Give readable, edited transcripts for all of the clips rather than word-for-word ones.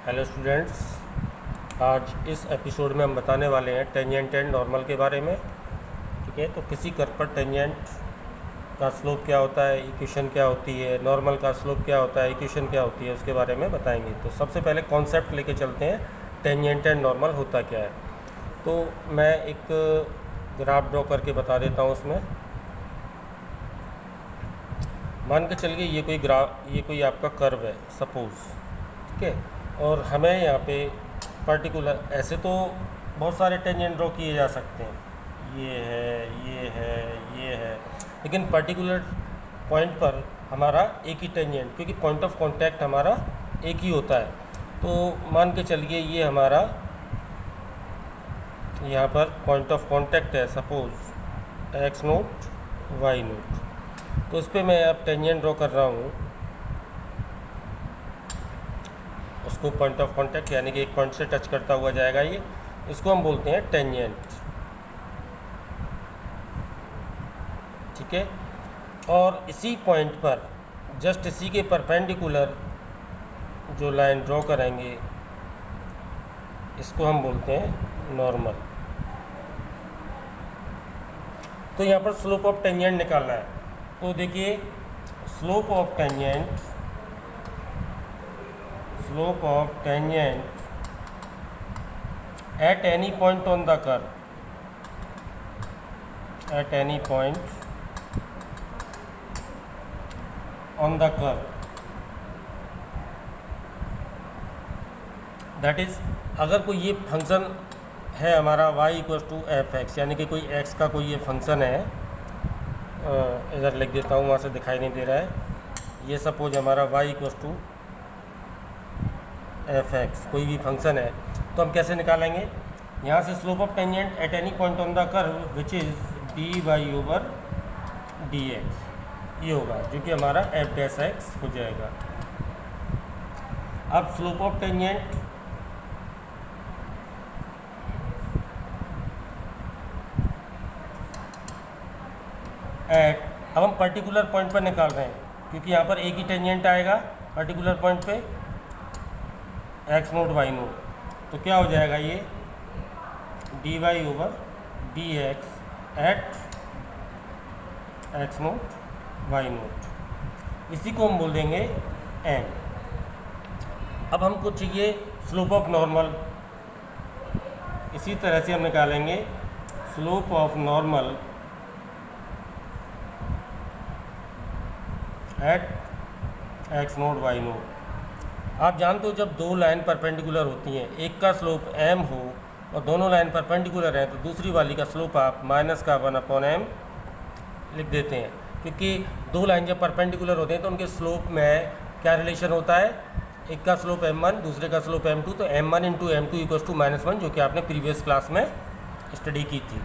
Hello students, आज इस episode में हम बताने वाले हैं टेंजेंट एंड नॉर्मल के बारे में। ठीक है, तो किसी कर्व पर टेंजेंट का स्लोप क्या होता है, इक्वेशन क्या होती है, नॉर्मल का स्लोप क्या होता है, इक्वेशन क्या होती है, उसके बारे में बताएंगे। तो सबसे पहले कॉन्सेप्ट लेके चलते हैं, टेंजेंट एंड नॉर्मल होता क्या है। तो मैं एक ग्राफ ड्रॉ करके बता देता हूँ। उसमें मान के चलिए ये कोई आपका कर्व है सपोज़। ठीक है, और हमें यहाँ पे पर्टिकुलर, ऐसे तो बहुत सारे टेंजेंट ड्रॉ किए जा सकते हैं, ये है, ये है, ये है, लेकिन पर्टिकुलर पॉइंट पर हमारा एक ही टेंजेंट, क्योंकि पॉइंट ऑफ कांटेक्ट हमारा एक ही होता है। तो मान के चलिए ये हमारा यहाँ पर पॉइंट ऑफ कांटेक्ट है suppose x naught y naught. तो उस पर मैं अब टेंजेंट ड्रॉ कर रहा हूँ, उसको पॉइंट ऑफ कांटेक्ट यानी कि एक पॉइंट से टच करता हुआ जाएगा ये, इसको हम बोलते हैं टेंजेंट। ठीक है, और इसी पॉइंट पर जस्ट इसी के परपेंडिकुलर जो लाइन ड्रॉ करेंगे इसको हम बोलते हैं नॉर्मल। तो यहाँ पर स्लोप ऑफ टेंजेंट निकालना है। तो देखिए, slope of tangent at any point on the curve, at any point on the curve, that is, अगर कोई ये फंक्शन है हमारा y equals to f x, यानी कि कोई x का कोई ये फंक्शन है, इधर लिख देता हूँ, वहाँ से दिखाई नहीं दे रहा है। ये सपोज हमारा y equals to f x कोई भी फंक्शन है, तो हम कैसे निकालेंगे? यहाँ से slope of tangent at any point on the curve which is d y over d x, ये होगा, जो कि हमारा एफ डैश एक्स हो जाएगा। अब स्लोप ऑफ टेंजेंट एट, अब हम पर्टिकुलर पॉइंट पर निकाल रहे हैं, क्योंकि यहाँ पर एक ही टेंजेंट आएगा पर्टिकुलर पॉइंट पे, एक्स नोट वाई नोट। तो क्या हो जाएगा ये d y over d x at x naught y naught, इसी को हम बोल देंगे एन। अब हमको चाहिए स्लोप ऑफ नॉर्मल, इसी तरह से हम निकालेंगे slope of normal at x naught y naught. आप जानते हो, जब दो लाइन परपेंडिकुलर होती हैं, एक का स्लोप m हो और दोनों लाइन परपेंडिकुलर हैं, तो दूसरी वाली का स्लोप आप माइनस का 1/m लिख देते हैं, क्योंकि दो लाइन जब परपेंडिकुलर होते हैं तो उनके स्लोप में क्या रिलेशन होता है, एक का स्लोप m1 दूसरे का स्लोप m2, तो m1 into m2 equals to -1, जो कि आपने प्रीवियस क्लास में स्टडी की थी।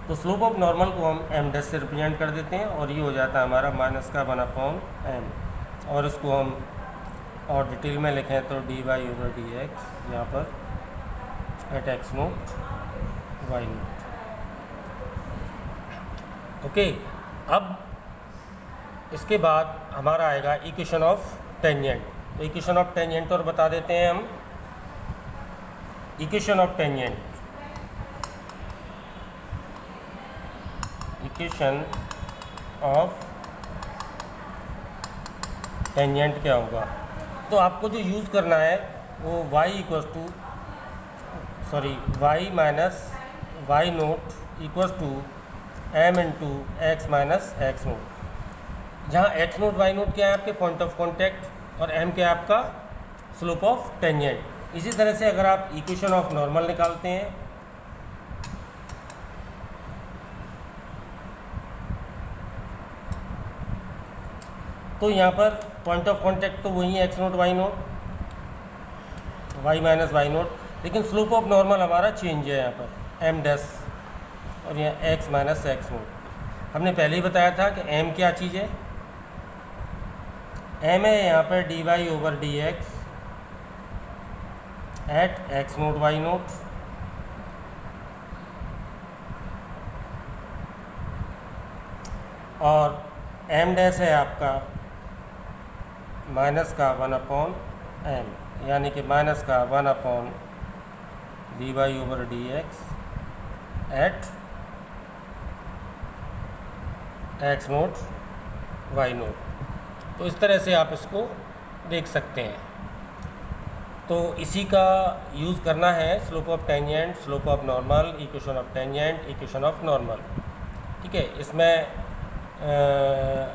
तो स्लोप ऑफ नॉर्मल को हम m डैश से रिप्रेजेंट कर देते हैं, और ये हो जाता है हमारा माइनस का 1/m, और इसको हम और डिटेल में लिखें तो d y over d x, यहाँ पर at x naught y naught. Okay, अब इसके बाद हमारा आएगा इक्वेशन ऑफ टेंजेंट। तो इक्वेशन ऑफ टेंजेंट और बता देते हैं हम। Equation of tangent, equation of tangent क्या होगा? तो आपको जो यूज़ करना है वो y equals to y minus y naught equals to m into x minus x naught, जहाँ एक्स नोट वाई नोट क्या है आपके पॉइंट ऑफ कांटेक्ट, और m क्या है आपका स्लोप ऑफ टेंजेंट। इसी तरह से अगर आप इक्वेशन ऑफ नॉर्मल निकालते हैं, तो यहाँ पर पॉइंट ऑफ कांटेक्ट तो वही है x naught y naught, y minus y naught, लेकिन स्लोप ऑफ नॉर्मल हमारा चेंज है यहाँ पर एम डैश, और यहाँ एक्स माइनस एक्स नोट। हमने पहले ही बताया था कि एम क्या चीज़ है, एम है यहाँ पर d y over d x at x naught y naught, और एम डैश है आपका माइनस का 1/m एम, यानी कि माइनस का 1/dy/dx at x naught y naught. तो इस तरह से आप इसको देख सकते हैं। तो इसी का यूज़ करना है, slope of tangent, slope of normal, equation of tangent, equation of normal. ठीक है, इसमें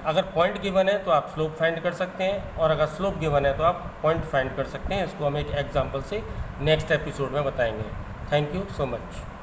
अगर पॉइंट गिवन है तो आप स्लोप फाइंड कर सकते हैं, और अगर स्लोप गिवन है तो आप पॉइंट फाइंड कर सकते हैं। इसको हम एक एग्जांपल से नेक्स्ट एपिसोड में बताएंगे। Thank you so much.